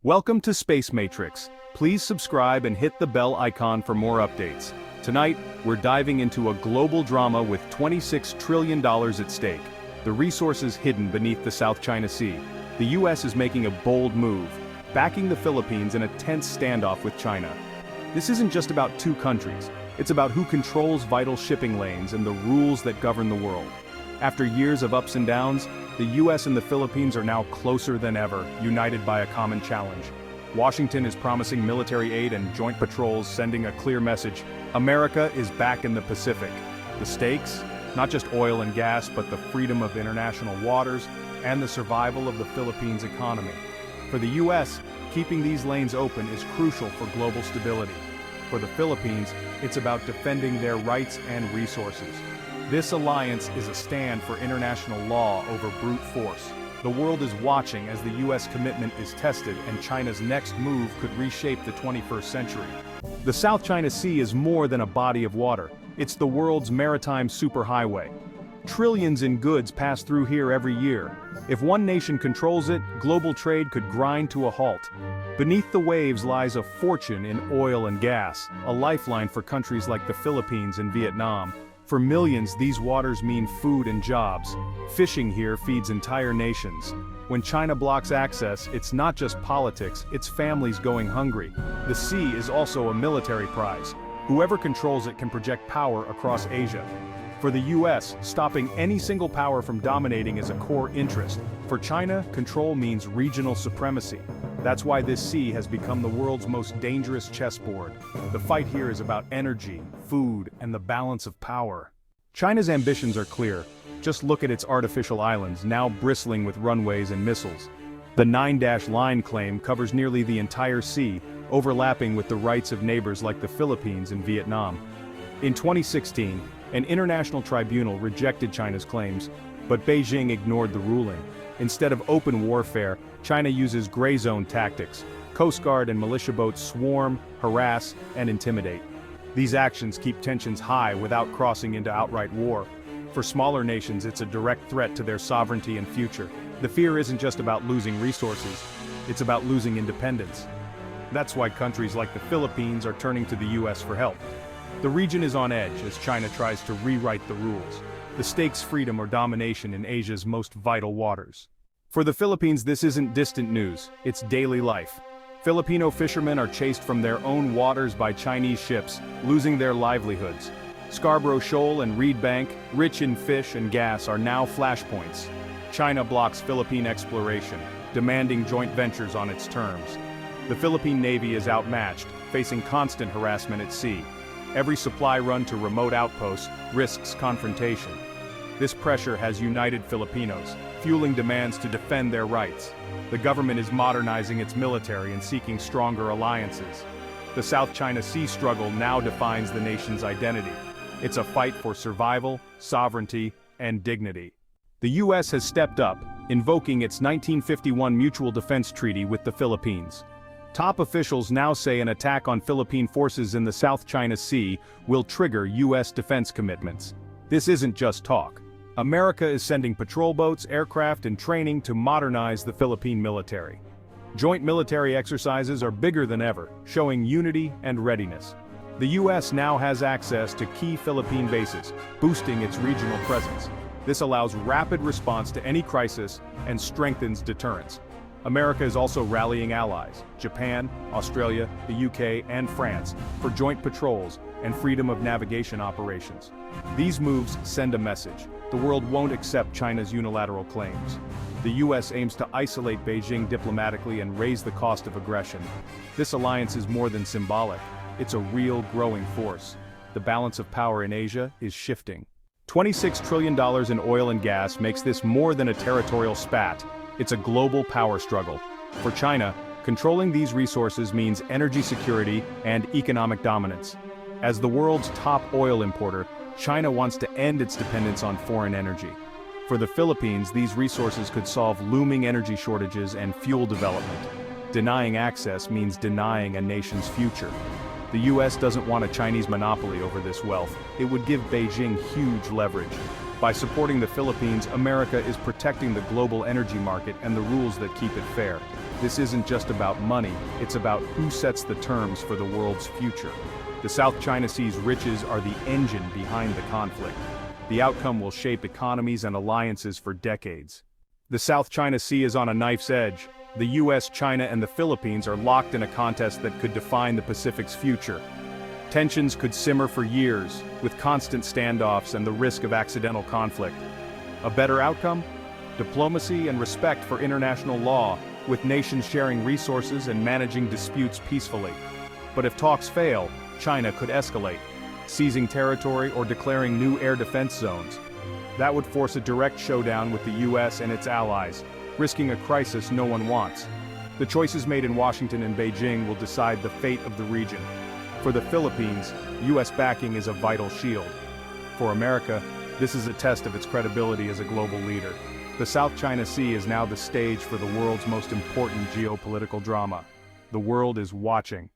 Welcome to Space Matrix. Please subscribe and hit the bell icon for more updates. Tonight, we're diving into a global drama with $26 trillion at stake. The resources hidden beneath the South China Sea. The US is making a bold move, backing the Philippines in a tense standoff with China. This isn't just about two countries, it's about who controls vital shipping lanes and the rules that govern the world. After years of ups and downs, the US and the Philippines are now closer than ever, united by a common challenge. Washington is promising military aid and joint patrols, sending a clear message: America is back in the Pacific. The stakes? Not just oil and gas, but the freedom of international waters and the survival of the Philippines' economy. For the US, keeping these lanes open is crucial for global stability. For the Philippines, it's about defending their rights and resources. This alliance is a stand for international law over brute force. The world is watching as the US commitment is tested, and China's next move could reshape the 21st century. The South China Sea is more than a body of water. It's the world's maritime superhighway. Trillions in goods pass through here every year. If one nation controls it, global trade could grind to a halt. Beneath the waves lies a fortune in oil and gas, a lifeline for countries like the Philippines and Vietnam. For millions, these waters mean food and jobs. Fishing here feeds entire nations. When China blocks access, it's not just politics, it's families going hungry. The sea is also a military prize. Whoever controls it can project power across Asia. For the US, stopping any single power from dominating is a core interest. For China, control means regional supremacy. That's why this sea has become the world's most dangerous chessboard. The fight here is about energy, food, and the balance of power. China's ambitions are clear. Just look at its artificial islands, now bristling with runways and missiles. The Nine-Dash-Line claim covers nearly the entire sea, overlapping with the rights of neighbors like the Philippines and Vietnam. In 2016, an international tribunal rejected China's claims, but Beijing ignored the ruling. Instead of open warfare, China uses gray zone tactics. Coast Guard and militia boats swarm, harass, and intimidate. These actions keep tensions high without crossing into outright war. For smaller nations, it's a direct threat to their sovereignty and future. The fear isn't just about losing resources, it's about losing independence. That's why countries like the Philippines are turning to the US for help. The region is on edge as China tries to rewrite the rules. The stakes: freedom or domination in Asia's most vital waters. For the Philippines, this isn't distant news, it's daily life. Filipino fishermen are chased from their own waters by Chinese ships, losing their livelihoods. Scarborough Shoal and Reed Bank, rich in fish and gas, are now flashpoints. China blocks Philippine exploration, demanding joint ventures on its terms. The Philippine Navy is outmatched, facing constant harassment at sea. Every supply run to remote outposts risks confrontation. This pressure has united Filipinos, fueling demands to defend their rights. The government is modernizing its military and seeking stronger alliances. The South China Sea struggle now defines the nation's identity. It's a fight for survival, sovereignty, and dignity. The US has stepped up, invoking its 1951 Mutual Defense Treaty with the Philippines. Top officials now say an attack on Philippine forces in the South China Sea will trigger US defense commitments. This isn't just talk. America is sending patrol boats, aircraft, and training to modernize the Philippine military. Joint military exercises are bigger than ever, showing unity and readiness. The US now has access to key Philippine bases, boosting its regional presence. This allows rapid response to any crisis and strengthens deterrence. America is also rallying allies: Japan, Australia, the UK, and France, for joint patrols and freedom of navigation operations. These moves send a message: the world won't accept China's unilateral claims. The US aims to isolate Beijing diplomatically and raise the cost of aggression. This alliance is more than symbolic, it's a real growing force. The balance of power in Asia is shifting. $26 trillion in oil and gas makes this more than a territorial spat. It's a global power struggle. For China, controlling these resources means energy security and economic dominance. As the world's top oil importer, China wants to end its dependence on foreign energy. For the Philippines, these resources could solve looming energy shortages and fuel development. Denying access means denying a nation's future. The US doesn't want a Chinese monopoly over this wealth. It would give Beijing huge leverage. By supporting the Philippines, America is protecting the global energy market and the rules that keep it fair. This isn't just about money, it's about who sets the terms for the world's future. The South China Sea's riches are the engine behind the conflict. The outcome will shape economies and alliances for decades. The South China Sea is on a knife's edge. The US, China, and the Philippines are locked in a contest that could define the Pacific's future. Tensions could simmer for years, with constant standoffs and the risk of accidental conflict. A better outcome? Diplomacy and respect for international law, with nations sharing resources and managing disputes peacefully. But if talks fail, China could escalate, seizing territory or declaring new air defense zones. That would force a direct showdown with the US and its allies, risking a crisis no one wants. The choices made in Washington and Beijing will decide the fate of the region. For the Philippines, US backing is a vital shield. For America, this is a test of its credibility as a global leader. The South China Sea is now the stage for the world's most important geopolitical drama. The world is watching.